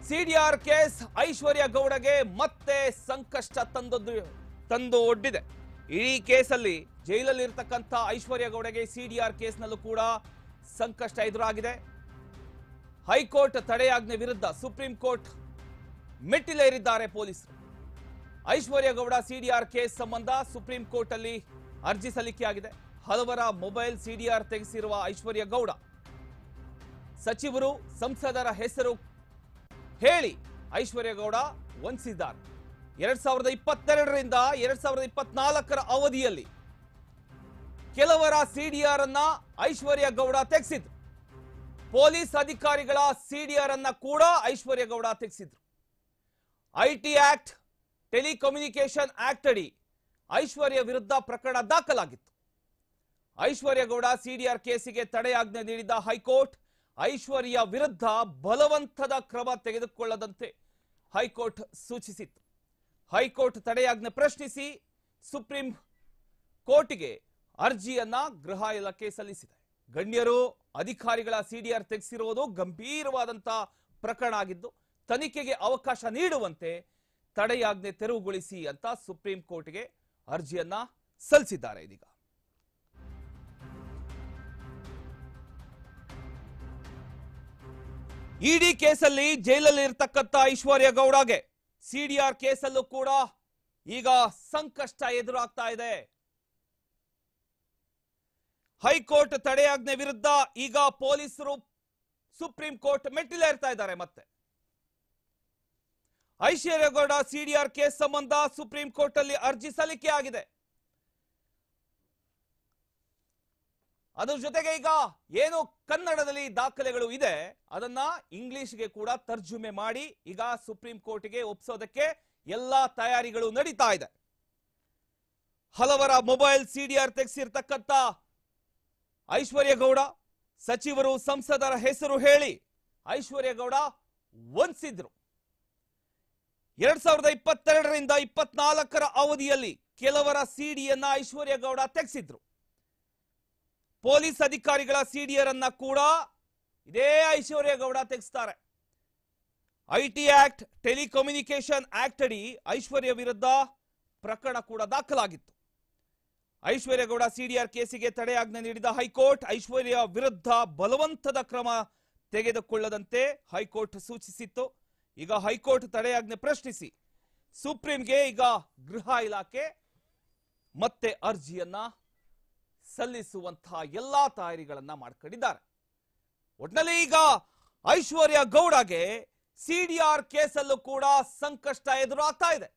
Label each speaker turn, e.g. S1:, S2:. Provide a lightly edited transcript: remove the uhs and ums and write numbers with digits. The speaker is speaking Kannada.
S1: ಸಿಡಿಆರ್ ಕೇಸ್ ಐಶ್ವರ್ಯ ಗೌಡಗೆ ಮತ್ತೆ ಸಂಕಷ್ಟ ತಂದು ಒಡ್ಡಿದೆ. ಈ ಕೇಸಲ್ಲಿ ಜೈಲಲ್ಲಿ ಇರತಕ್ಕಂತ ಐಶ್ವರ್ಯ ಗೌಡಗೆ ಸಿಡಿಆರ್ ಕೇಸ್ನಲ್ಲೂ ಕೂಡ ಸಂಕಷ್ಟ ಎದುರಾಗಿದೆ. ಹೈಕೋರ್ಟ್ ತಡೆಯಾಜ್ಞೆ ವಿರುದ್ಧ ಸುಪ್ರೀಂ ಕೋರ್ಟ್ ಮೆಟ್ಟಿಲೇರಿದ್ದಾರೆ ಪೊಲೀಸರು. ಐಶ್ವರ್ಯ ಗೌಡ ಸಿಡಿಆರ್ ಕೇಸ್ ಸಂಬಂಧ ಸುಪ್ರೀಂ ಕೋರ್ಟ್ ಅಲ್ಲಿ ಅರ್ಜಿ ಸಲ್ಲಿಕೆಯಾಗಿದೆ. ಹಲವರ ಮೊಬೈಲ್ ಸಿಡಿಆರ್ ತೆಗೆಸಿರುವ ಐಶ್ವರ್ಯ ಗೌಡ ಸಚಿವರು ಸಂಸದರ ಹೆಸರು ಹೇಳಿ ಐಶ್ವರ್ಯ ಗೌಡ ವಂಚಿಸಿದ್ದಾರೆ. 2022ರಿಂದ 2024 ಅವಧಿಯಲ್ಲಿ ಕೆಲವರ ಸಿಡಿಆರ್ ಅನ್ನ ಐಶ್ವರ್ಯ ಗೌಡ ತೆಗೆಸಿದ್ರು. ಪೊಲೀಸ್ ಅಧಿಕಾರಿಗಳ ಸಿಡಿಆರ್ ಅನ್ನ ಕೂಡ ಐಶ್ವರ್ಯ ಗೌಡ ತೆಗೆಸಿದ್ರು. ಐಟಿ ಆಕ್ಟ್, ಟೆಲಿಕಮ್ಯುನಿಕೇಶನ್ ಆಕ್ಟ್ ಅಡಿ ಐಶ್ವರ್ಯ ವಿರುದ್ಧ ಪ್ರಕರಣ ದಾಖಲಾಗಿತ್ತು. ಐಶ್ವರ್ಯ ಗೌಡ ಸಿಡಿಆರ್ ಕೇಸಿಗೆ ತಡೆಯಾಜ್ಞೆ ನೀಡಿದ ಹೈಕೋರ್ಟ್ ಐಶ್ವರ್ಯ ವಿರುದ್ಧ ಬಲವಂತದ ಕ್ರಮ ತೆಗೆದುಕೊಳ್ಳದಂತೆ ಹೈಕೋರ್ಟ್ ಸೂಚಿಸಿತ್ತು. ಹೈಕೋರ್ಟ್ ತಡೆಯಾಜ್ಞೆ ಪ್ರಶ್ನಿಸಿ ಸುಪ್ರೀಂ ಕೋರ್ಟ್ಗೆ ಅರ್ಜಿಯನ್ನ ಗೃಹ ಇಲಾಖೆ ಸಲ್ಲಿಸಿದೆ. ಗಣ್ಯರು ಅಧಿಕಾರಿಗಳ ಸಿಡಿಆರ್ ತೆಗೆಸಿರುವುದು ಗಂಭೀರವಾದಂತಹ ಪ್ರಕರಣ ಆಗಿದ್ದು ತನಿಖೆಗೆ ಅವಕಾಶ ನೀಡುವಂತೆ ತಡೆಯಾಜ್ಞೆ ತೆರವುಗೊಳಿಸಿ ಅಂತ ಸುಪ್ರೀಂ ಕೋರ್ಟ್ಗೆ ಅರ್ಜಿಯನ್ನ ಸಲ್ಲಿಸಿದ್ದಾರೆ. ಇದೀಗ ಇಡಿ ಕೇಸಲ್ಲಿ ಜೈಲಲ್ಲಿ ಇರತಕ್ಕಂತ ಐಶ್ವರ್ಯ ಗೌಡಗೆ ಸಿಡಿಆರ್ ಕೇಸಲ್ಲೂ ಕೂಡ ಈಗ ಸಂಕಷ್ಟ ಎದುರಾಗ್ತಾ ಇದೆ. ಹೈಕೋರ್ಟ್ ತಡೆಯಾಜ್ಞೆ ವಿರುದ್ಧ ಈಗ ಪೊಲೀಸರು ಸುಪ್ರೀಂ ಕೋರ್ಟ್ ಮೆಟ್ಟಿಲೇರ್ತಾ ಇದ್ದಾರೆ. ಮತ್ತೆ ಐಶ್ವರ್ಯ ಗೌಡ ಸಿಡಿಆರ್ ಕೇಸ್ ಸಂಬಂಧ ಸುಪ್ರೀಂ ಕೋರ್ಟ್ ಅಲ್ಲಿ ಅರ್ಜಿ ಸಲ್ಲಿಕೆ ಆಗಿದೆ. ಅದರ ಜೊತೆಗೆ ಈಗ ಏನು ಕನ್ನಡದಲ್ಲಿ ದಾಖಲೆಗಳು ಇದೆ ಅದನ್ನ ಇಂಗ್ಲಿಷ್ಗೆ ಕೂಡ ತರ್ಜುಮೆ ಮಾಡಿ ಈಗ ಸುಪ್ರೀಂ ಕೋರ್ಟ್ಗೆ ಒಪ್ಪಿಸೋದಕ್ಕೆ ಎಲ್ಲಾ ತಯಾರಿಗಳು ನಡೀತಾ ಇದೆ. ಹಲವರ ಮೊಬೈಲ್ ಸಿಡಿಆರ್ ತೆಗೆಸಿರ್ತಕ್ಕಂಥ ಐಶ್ವರ್ಯ ಗೌಡ ಸಚಿವರು ಸಂಸದರ ಹೆಸರು ಹೇಳಿ ಐಶ್ವರ್ಯ ಗೌಡ ವಂಚಿಸಿದ್ರು. 2022ರಿಂದ 2024 ಅವಧಿಯಲ್ಲಿ ಕೆಲವರ ಸಿಡಿಯನ್ನ ಐಶ್ವರ್ಯ ಗೌಡ ತೆಗೆಸಿದ್ರು. ಪೊಲೀಸ್ ಅಧಿಕಾರಿಗಳ ಸಿಡಿಆರ್ ಅನ್ನ ಕೂಡ ಇದೇ ಐಶ್ವರ್ಯ ಗೌಡ ತೆಗೆಸ್ತಾರೆ. ಐಟಿ ಆಕ್ಟ್, ಟೆಲಿಕಮ್ಯುನಿಕೇಶನ್ ಆಕ್ಟ್ ಅಡಿ ಐಶ್ವರ್ಯ ವಿರುದ್ಧ ಪ್ರಕರಣ ಕೂಡ ದಾಖಲಾಗಿತ್ತು. ಐಶ್ವರ್ಯ ಗೌಡ ಸಿಡಿಆರ್ ಕೇಸಿಗೆ ತಡೆಯಾಜ್ಞೆ ನೀಡಿದ ಹೈಕೋರ್ಟ್ ಐಶ್ವರ್ಯ ವಿರುದ್ಧ ಬಲವಂತದ ಕ್ರಮ ತೆಗೆದುಕೊಳ್ಳದಂತೆ ಹೈಕೋರ್ಟ್ ಸೂಚಿಸಿತ್ತು. ಈಗ ಹೈಕೋರ್ಟ್ ತಡೆಯಾಜ್ಞೆ ಪ್ರಶ್ನಿಸಿ ಸುಪ್ರೀಂಗೆ ಈಗ ಗೃಹ ಇಲಾಖೆ ಮತ್ತೆ ಅರ್ಜಿಯನ್ನ ಸಲ್ಲಿಸುವಂತಹ ಎಲ್ಲಾ ತಯಾರಿಗಳನ್ನ ಮಾಡ್ಕೊಂಡಿದ್ದಾರೆ. ಒಟ್ನಲ್ಲಿ ಈಗ ಐಶ್ವರ್ಯ ಗೌಡಗೆ ಸಿಡಿಆರ್ ಕೇಸಲ್ಲೂ ಕೂಡ ಸಂಕಷ್ಟ ಎದುರಾಗ್ತಾ ಇದೆ.